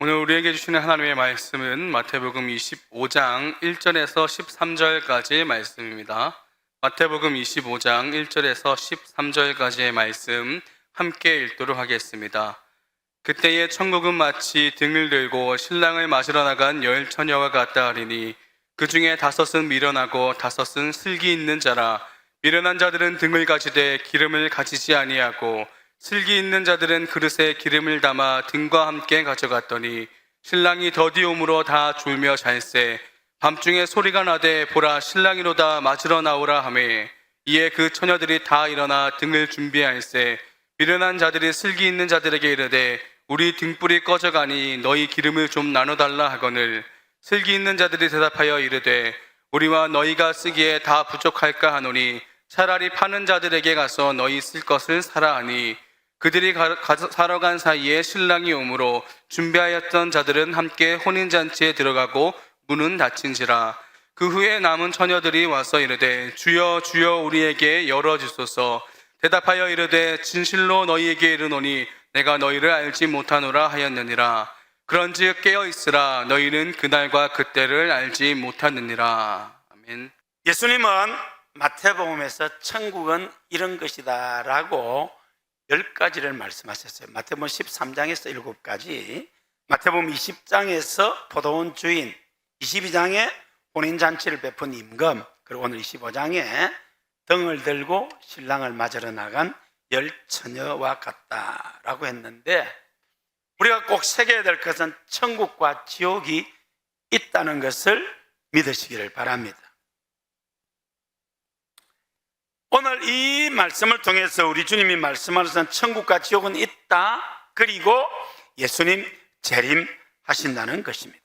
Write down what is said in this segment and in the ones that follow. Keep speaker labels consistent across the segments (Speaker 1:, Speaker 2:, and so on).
Speaker 1: 오늘 우리에게 주시는 하나님의 말씀은 마태복음 25장 1절에서 13절까지의 말씀입니다. 마태복음 25장 1절에서 13절까지의 말씀 함께 읽도록 하겠습니다. 그때에 천국은 마치 등을 들고 신랑을 맞으러 나간 열 처녀와 같다 하리니 그 중에 5은 미련하고 5은 슬기 있는 자라. 미련한 자들은 등을 가지되 기름을 가지지 아니하고 슬기 있는 자들은 그릇에 기름을 담아 등과 함께 가져갔더니 신랑이 더디 오므로 다 졸며 잘세. 밤중에 소리가 나되 보라 신랑이로다 맞으러 나오라 하매 이에 그 처녀들이 다 일어나 등을 준비할세. 미련한 자들이 슬기 있는 자들에게 이르되 우리 등불이 꺼져가니 너희 기름을 좀 나눠달라 하거늘 슬기 있는 자들이 대답하여 이르되 우리와 너희가 쓰기에 다 부족할까 하노니 차라리 파는 자들에게 가서 너희 쓸 것을 사라 하니 그들이 사러 간 사이에 신랑이 오므로 준비하였던 자들은 함께 혼인잔치에 들어가고 문은 닫힌지라. 그 후에 남은 처녀들이 와서 이르되 주여 주여 우리에게 열어주소서. 대답하여 이르되 진실로 너희에게 이르노니 내가 너희를 알지 못하노라 하였느니라. 그런즉 깨어있으라. 너희는 그날과 그때를 알지 못하느니라. 아멘.
Speaker 2: 예수님은 마태복음에서 천국은 이런 것이다 라고 10가지를 말씀하셨어요. 마태복음 13장에서 7가지, 마태복음 20장에서 포도원 주인, 22장에 혼인잔치를 베푼 임금, 그리고 오늘 25장에 등을 들고 신랑을 맞으러 나간 열 처녀와 같다라고 했는데, 우리가 꼭 새겨야 될 것은 천국과 지옥이 있다는 것을 믿으시기를 바랍니다. 오늘 이 말씀을 통해서 우리 주님이 말씀하시는 천국과 지옥은 있다, 그리고 예수님 재림하신다는 것입니다.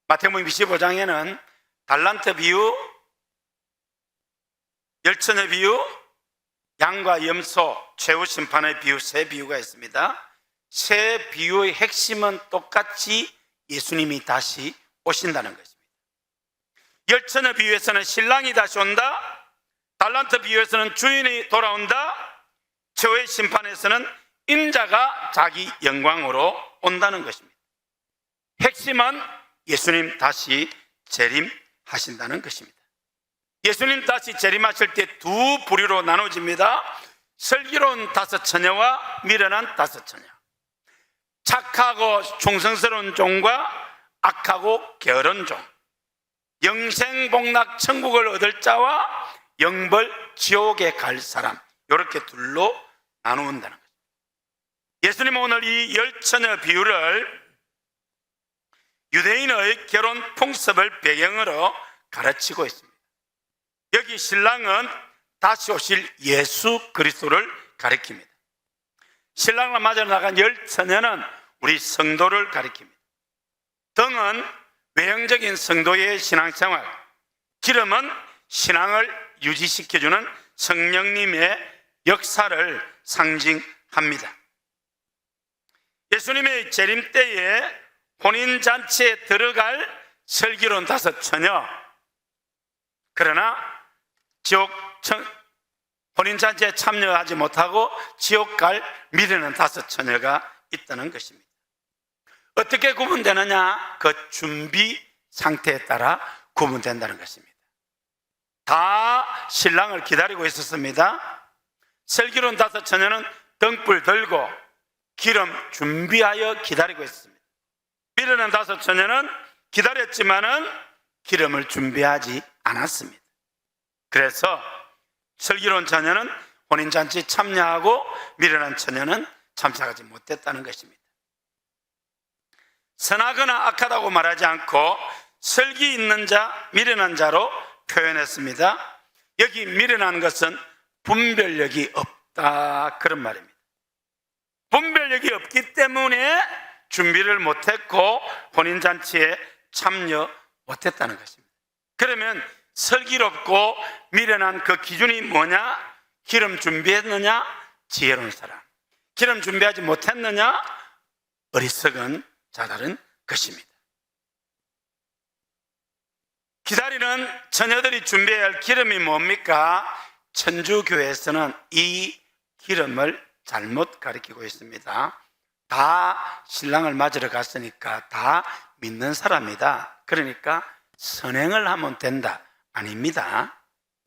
Speaker 2: 마태복음 25장에는 달란트 비유, 열처녀 비유, 양과 염소, 최후 심판의 비유, 세 비유가 있습니다. 세 비유의 핵심은 똑같이 예수님이 다시 오신다는 것입니다. 열처녀 비유에서는 신랑이 다시 온다, 달란트 비유에서는 주인이 돌아온다, 최후의 심판에서는 인자가 자기 영광으로 온다는 것입니다. 핵심은 예수님 다시 재림하신다는 것입니다. 예수님 다시 재림하실 때 두 부류로 나눠집니다. 슬기로운 5처녀와 미련한 5처녀. 착하고 충성스러운 종과 악하고 게으른 종. 영생복락 천국을 얻을 자와 영벌 지옥에 갈 사람, 이렇게 둘로 나누는다는 거죠. 예수님은 오늘 이 열처녀 비유를 유대인의 결혼 풍습을 배경으로 가르치고 있습니다. 여기 신랑은 다시 오실 예수 그리스도를 가리킵니다. 신랑을 맞으러 나간 열처녀는 우리 성도를 가리킵니다. 등은 외형적인 성도의 신앙생활, 기름은 신앙을 유지시켜주는 성령님의 역사를 상징합니다. 예수님의 재림 때에 혼인잔치에 들어갈 슬기로운 5처녀, 그러나 혼인잔치에 참여하지 못하고 지옥 갈 미련한 5처녀가 있다는 것입니다. 어떻게 구분되느냐? 그 준비 상태에 따라 구분된다는 것입니다. 다 신랑을 기다리고 있었습니다. 슬기로운 5처녀는 등불 들고 기름 준비하여 기다리고 있었습니다. 미련한 5처녀는 기다렸지만은 기름을 준비하지 않았습니다. 그래서 슬기로운 처녀는 혼인잔치 참여하고 미련한 처녀는 참석하지 못했다는 것입니다. 선하거나 악하다고 말하지 않고 슬기 있는 자, 미련한 자로 표현했습니다. 여기 미련한 것은 분별력이 없다, 그런 말입니다. 분별력이 없기 때문에 준비를 못했고 혼인잔치에 참여 못했다는 것입니다. 그러면 슬기롭고 미련한 그 기준이 뭐냐? 기름 준비했느냐? 지혜로운 사람. 기름 준비하지 못했느냐? 어리석은 자들은 것입니다. 기다리는 처녀들이 준비해야 할 기름이 뭡니까? 천주교에서는 이 기름을 잘못 가리키고 있습니다. 다 신랑을 맞으러 갔으니까 다 믿는 사람이다. 그러니까 선행을 하면 된다. 아닙니다.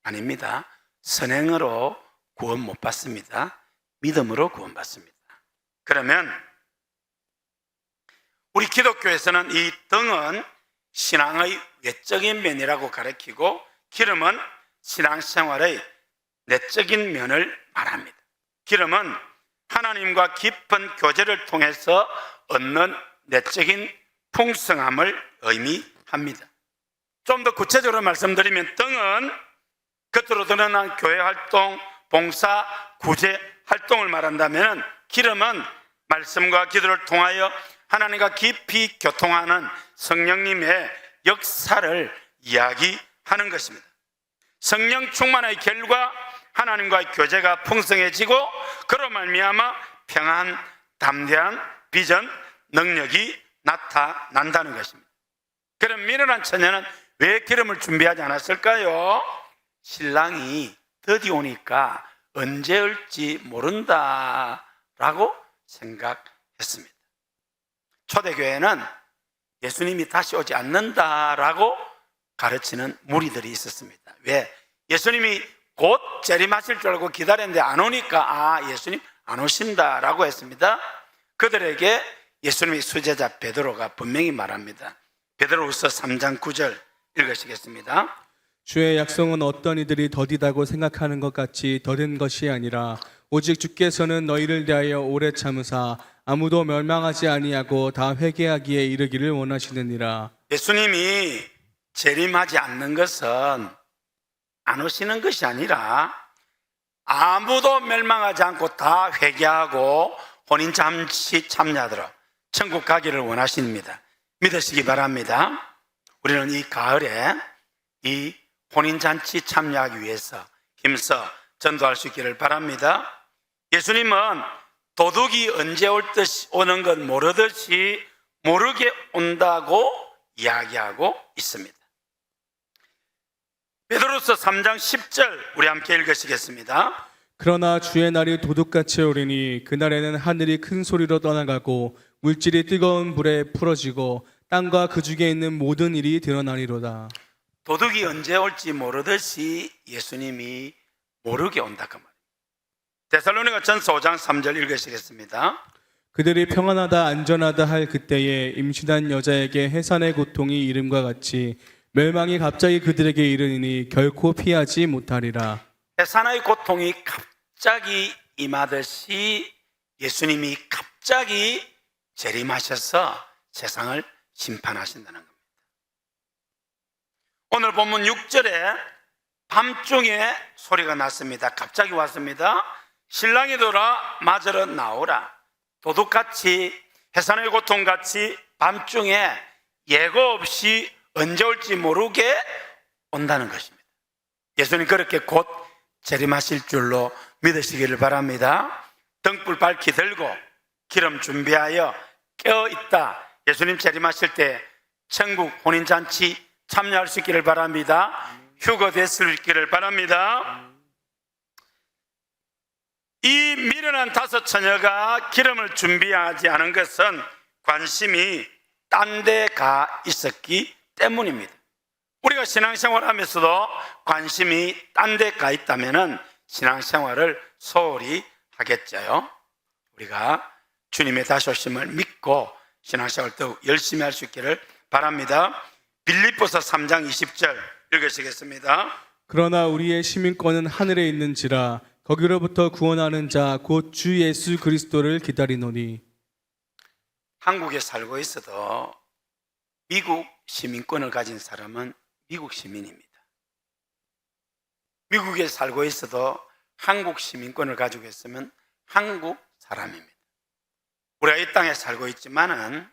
Speaker 2: 아닙니다. 선행으로 구원 못 받습니다. 믿음으로 구원 받습니다. 그러면 우리 기독교에서는 이 등은 신앙의 외적인 면이라고 가르치고 기름은 신앙생활의 내적인 면을 말합니다. 기름은 하나님과 깊은 교제를 통해서 얻는 내적인 풍성함을 의미합니다. 좀 더 구체적으로 말씀드리면 등은 겉으로 드러난 교회 활동, 봉사, 구제 활동을 말한다면 기름은 말씀과 기도를 통하여 하나님과 깊이 교통하는 성령님의 역사를 이야기하는 것입니다. 성령 충만의 결과 하나님과의 교제가 풍성해지고 그로 말미암아 평안, 담대한 비전, 능력이 나타난다는 것입니다. 그럼 미련한 처녀는 왜 기름을 준비하지 않았을까요? 신랑이 더디 오니까 언제 올지 모른다라고 생각했습니다. 초대교회는 예수님이 다시 오지 않는다라고 가르치는 무리들이 있었습니다. 왜? 예수님이 곧 재림하실 줄 알고 기다렸는데 안 오니까 예수님 안 오신다라고 했습니다. 그들에게 예수님의 수제자 베드로가 분명히 말합니다. 베드로후서 3장 9절 읽으시겠습니다.
Speaker 1: 주의 약속은 어떤 이들이 더디다고 생각하는 것 같이 더딘 것이 아니라 오직 주께서는 너희를 대하여 오래 참으사 아무도 멸망하지 아니하고 다 회개하기에 이르기를 원하시느니라.
Speaker 2: 예수님이 재림하지 않는 것은 안 오시는 것이 아니라 아무도 멸망하지 않고 다 회개하고 혼인잔치 참여하도록 천국 가기를 원하십니다. 믿으시기 바랍니다. 우리는 이 가을에 이 혼인잔치 참여하기 위해서 힘써 전도할 수 있기를 바랍니다. 예수님은 도둑이 언제 오는 건 모르듯이 모르게 온다고 이야기하고 있습니다. 베드로서 3장 10절 우리 함께 읽으시겠습니다.
Speaker 1: 그러나 주의 날이 도둑같이 오리니 그날에는 하늘이 큰 소리로 떠나가고 물질이 뜨거운 불에 풀어지고 땅과 그 중에 있는 모든 일이 드러나리로다.
Speaker 2: 도둑이 언제 올지 모르듯이 예수님이 모르게 온다 그 말입니다. 데살로니가 전서 5장 3절 읽으시겠습니다.
Speaker 1: 그들이 평안하다 안전하다 할 그때에 임신한 여자에게 해산의 고통이 이름과 같이 멸망이 갑자기 그들에게 이르니 결코 피하지 못하리라.
Speaker 2: 해산의 고통이 갑자기 임하듯이 예수님이 갑자기 재림하셔서 세상을 심판하신다는 겁니다. 오늘 본문 6절에 밤중에 소리가 났습니다. 갑자기 왔습니다. 신랑이 돌아 맞으러 나오라. 도둑같이 해산의 고통같이 밤중에 예고 없이 언제 올지 모르게 온다는 것입니다. 예수님 그렇게 곧 재림하실 줄로 믿으시기를 바랍니다. 등불 밝히 들고 기름 준비하여 깨어있다. 예수님 재림하실 때 천국 혼인잔치 참여할 수 있기를 바랍니다. 휴거될 수 있기를 바랍니다. 이 미련한 다섯 처녀가 기름을 준비하지 않은 것은 관심이 딴 데 가 있었기 때문입니다. 우리가 신앙생활 하면서도 관심이 딴 데 가 있다면 신앙생활을 소홀히 하겠죠. 우리가 주님의 다시 오심을 믿고 신앙생활을 더욱 열심히 할 수 있기를 바랍니다. 빌립보서 3장 20절 읽으시겠습니다.
Speaker 1: 그러나 우리의 시민권은 하늘에 있는지라 거기로부터 구원하는 자 곧 주 예수 그리스도를 기다리노니.
Speaker 2: 한국에 살고 있어도 미국 시민권을 가진 사람은 미국 시민입니다. 미국에 살고 있어도 한국 시민권을 가지고 있으면 한국 사람입니다. 우리가 이 땅에 살고 있지만은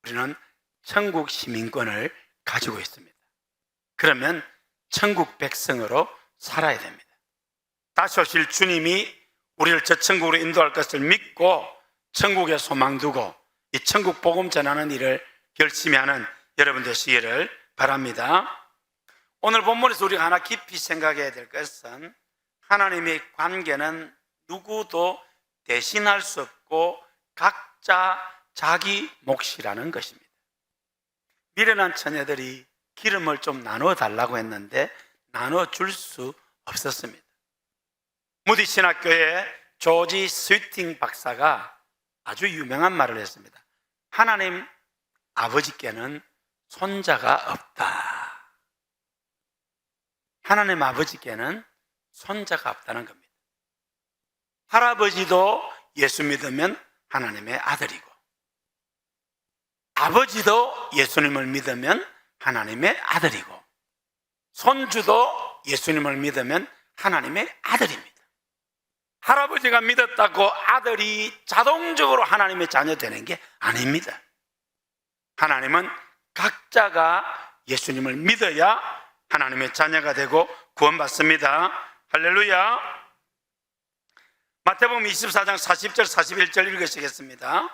Speaker 2: 우리는 천국 시민권을 가지고 있습니다. 그러면 천국 백성으로 살아야 됩니다. 다시 오실 주님이 우리를 저 천국으로 인도할 것을 믿고 천국에 소망 두고 이 천국 복음 전하는 일을 열심히 하는 여러분 되시기를 바랍니다. 오늘 본문에서 우리가 하나 깊이 생각해야 될 것은 하나님의 관계는 누구도 대신할 수 없고 각자 자기 몫이라는 것입니다. 미련한 처녀들이 기름을 좀 나눠 달라고 했는데 나눠 줄 수 없었습니다. 무디 신학교의 조지 스위팅 박사가 아주 유명한 말을 했습니다. 하나님 아버지께는 손자가 없다. 하나님 아버지께는 손자가 없다는 겁니다. 할아버지도 예수 믿으면 하나님의 아들이고, 아버지도 예수님을 믿으면 하나님의 아들이고, 손주도 예수님을 믿으면 하나님의 아들입니다. 할아버지가 믿었다고 아들이 자동적으로 하나님의 자녀 되는 게 아닙니다. 하나님은 각자가 예수님을 믿어야 하나님의 자녀가 되고 구원받습니다. 할렐루야. 마태복음 24장 40절 41절 읽으시겠습니다.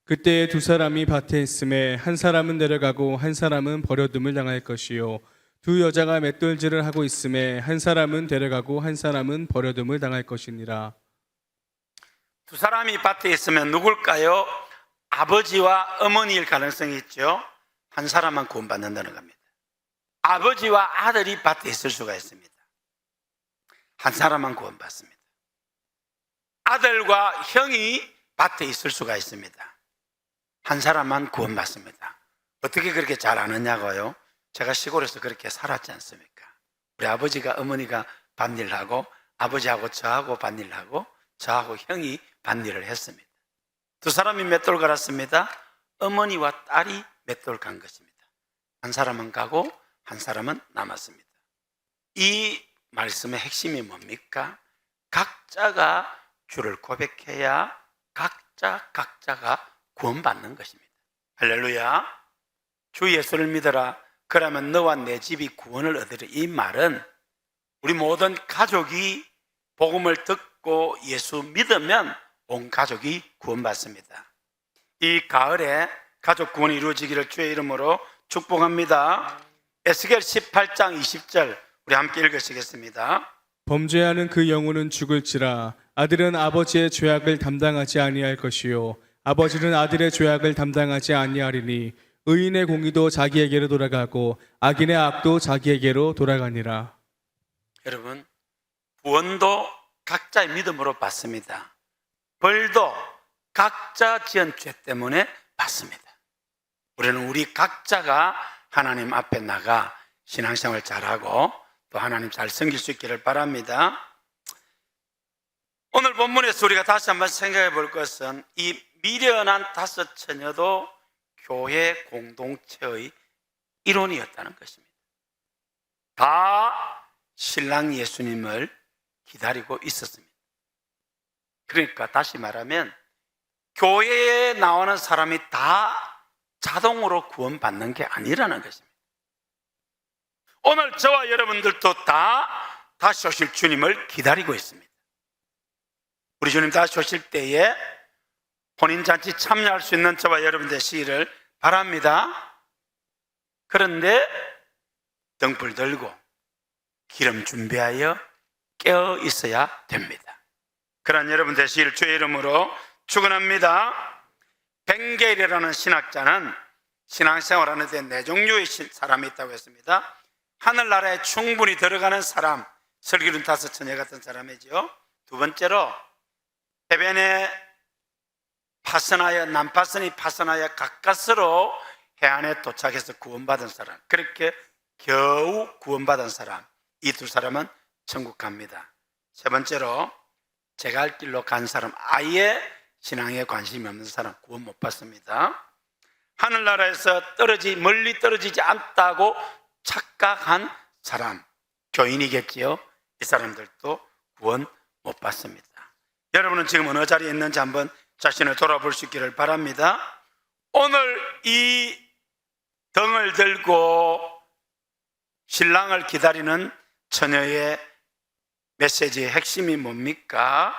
Speaker 1: 그때 두 사람이 밭에 있음에 한 사람은 내려가고 한 사람은 버려둠을 당할 것이요 두 여자가 맷돌질을 하고 있음에 한 사람은 데려가고 한 사람은 버려둠을 당할 것이니라.
Speaker 2: 두 사람이 밭에 있으면 누굴까요? 아버지와 어머니일 가능성이 있죠. 한 사람만 구원받는다는 겁니다. 아버지와 아들이 밭에 있을 수가 있습니다. 한 사람만 구원받습니다. 아들과 형이 밭에 있을 수가 있습니다. 한 사람만 구원받습니다. 어떻게 그렇게 잘 아느냐고요? 제가 시골에서 그렇게 살았지 않습니까? 우리 아버지가 어머니가 밭일을 하고 아버지하고 저하고 밭일을 하고 저하고 형이 밭일을 했습니다. 두 사람이 맷돌 갈았습니다. 어머니와 딸이 맷돌 간 것입니다. 한 사람은 가고 한 사람은 남았습니다. 이 말씀의 핵심이 뭡니까? 각자가 주를 고백해야 각자가 구원받는 것입니다. 할렐루야. 주 예수를 믿어라. 그러면 너와 내 집이 구원을 얻으리. 이 말은 우리 모든 가족이 복음을 듣고 예수 믿으면 온 가족이 구원받습니다. 이 가을에 가족 구원이 이루어지기를 주의 이름으로 축복합니다. 에스겔 18장 20절 우리 함께 읽으시겠습니다.
Speaker 1: 범죄하는 그 영혼은 죽을지라. 아들은 아버지의 죄악을 담당하지 아니할 것이요 아버지는 아들의 죄악을 담당하지 아니하리니 의인의 공의도 자기에게로 돌아가고 악인의 악도 자기에게로 돌아가니라.
Speaker 2: 여러분, 구원도 각자의 믿음으로 받습니다. 벌도 각자 지은 죄 때문에 받습니다. 우리는 우리 각자가 하나님 앞에 나가 신앙생활 잘하고 또 하나님 잘 섬길 수 있기를 바랍니다. 오늘 본문에서 우리가 다시 한번 생각해 볼 것은 이 미련한 다섯 처녀도 교회 공동체의 일원이었다는 것입니다. 다 신랑 예수님을 기다리고 있었습니다. 그러니까 다시 말하면 교회에 나오는 사람이 다 자동으로 구원받는 게 아니라는 것입니다. 오늘 저와 여러분들도 다 다시 오실 주님을 기다리고 있습니다. 우리 주님 다시 오실 때에 혼인잔치 참여할 수 있는 저와 여러분 되시기를 바랍니다. 그런데 등불 들고 기름 준비하여 깨어 있어야 됩니다. 그런 여러분 되시기를 주의 이름으로 축원합니다. 벵겔이라는 신학자는 신앙생활하는 데 네 종류의 사람이 있다고 했습니다. 하늘나라에 충분히 들어가는 사람, 슬기로운 다섯 처녀 같은 사람이죠. 두 번째로 해변에 파선하여 남파선이 파선하여 가까스로 해안에 도착해서 구원받은 사람, 그렇게 겨우 구원받은 사람, 이 두 사람은 천국 갑니다. 세 번째로 제가 할 길로 간 사람, 아예 신앙에 관심이 없는 사람 구원 못 받습니다. 하늘나라에서 멀리 떨어지지 않다고 착각한 사람, 교인이겠지요. 이 사람들도 구원 못 받습니다. 여러분은 지금 어느 자리에 있는지 한번 자신을 돌아볼 수 있기를 바랍니다. 오늘 이 등을 들고 신랑을 기다리는 처녀의 메시지의 핵심이 뭡니까?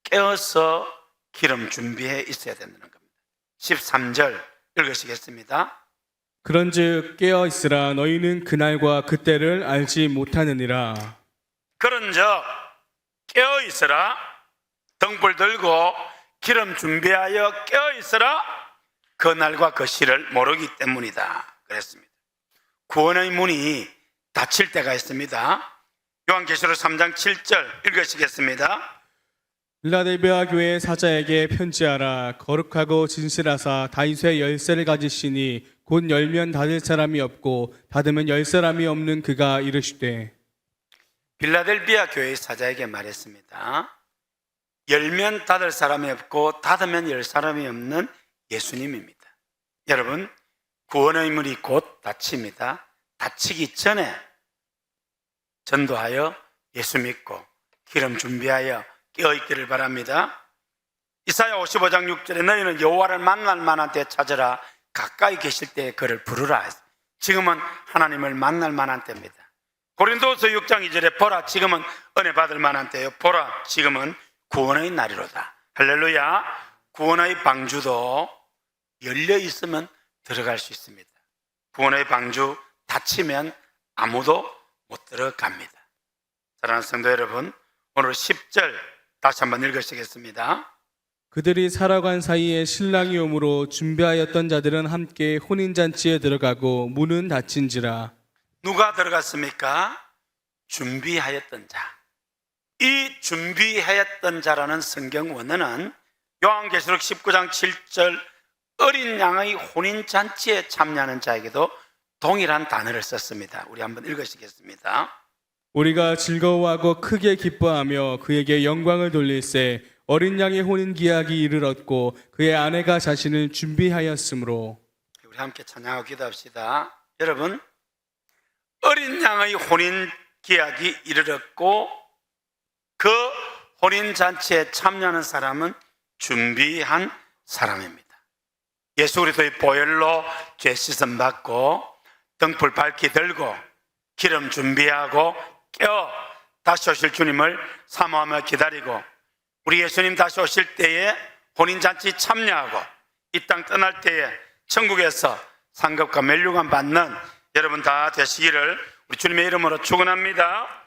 Speaker 2: 깨어서 기름 준비해 있어야 된다는 겁니다. 13절 읽으시겠습니다.
Speaker 1: 그런즉 깨어 있으라. 너희는 그날과 그때를 알지 못하느니라.
Speaker 2: 그런즉 깨어 있으라. 등불 들고 기름 준비하여 깨어 있으라. 그 날과 그 시를 모르기 때문이다. 그랬습니다. 구원의 문이 닫힐 때가 있습니다. 요한계시록 3장 7절 읽으시겠습니다.
Speaker 1: 필라델비아 교회 사자에게 편지하라. 거룩하고 진실하사 다윗의 열쇠를 가지시니 곧 열면 닫을 사람이 없고 닫으면 열 사람이 없는 그가 이르시되.
Speaker 2: 빌라델비아 교회의 사자에게 말했습니다. 열면 닫을 사람이 없고 닫으면 열 사람이 없는 예수님입니다. 여러분, 구원의 문이 곧 닫힙니다. 닫히기 전에 전도하여 예수 믿고 기름 준비하여 깨어있기를 바랍니다. 이사야 55장 6절에 너희는 여호와를 만날 만한 때 찾으라. 가까이 계실 때에 그를 부르라. 지금은 하나님을 만날 만한 때입니다. 고린도서 6장 2절에 보라 지금은 은혜 받을 만한 때요. 보라 지금은 구원의 날이로다. 할렐루야. 구원의 방주도 열려 있으면 들어갈 수 있습니다. 구원의 방주 닫히면 아무도 못 들어갑니다. 사랑하는 성도 여러분, 오늘 10절 다시 한번 읽으시겠습니다.
Speaker 1: 그들이 살아간 사이에 신랑이 오므로 준비하였던 자들은 함께 혼인잔치에 들어가고 문은 닫힌지라.
Speaker 2: 누가 들어갔습니까? 준비하였던 자. 이 준비하였던 자라는 성경 원어는 요한계시록 19장 7절 어린 양의 혼인잔치에 참여하는 자에게도 동일한 단어를 썼습니다. 우리 한번 읽으시겠습니다.
Speaker 1: 우리가 즐거워하고 크게 기뻐하며 그에게 영광을 돌릴세. 어린 양의 혼인 기약이 이르렀고 그의 아내가 자신을 준비하였으므로.
Speaker 2: 우리 함께 찬양하고 기도합시다. 여러분, 어린 양의 혼인 기약이 이르렀고 그 혼인잔치에 참여하는 사람은 준비한 사람입니다. 예수 그리스도의 보혈로 죄 씻음 받고 등불 밝히 들고 기름 준비하고 깨어 다시 오실 주님을 사모하며 기다리고 우리 예수님 다시 오실 때에 혼인잔치 참여하고 이 땅 떠날 때에 천국에서 상급과 멸류관 받는 여러분 다 되시기를 우리 주님의 이름으로 축원합니다.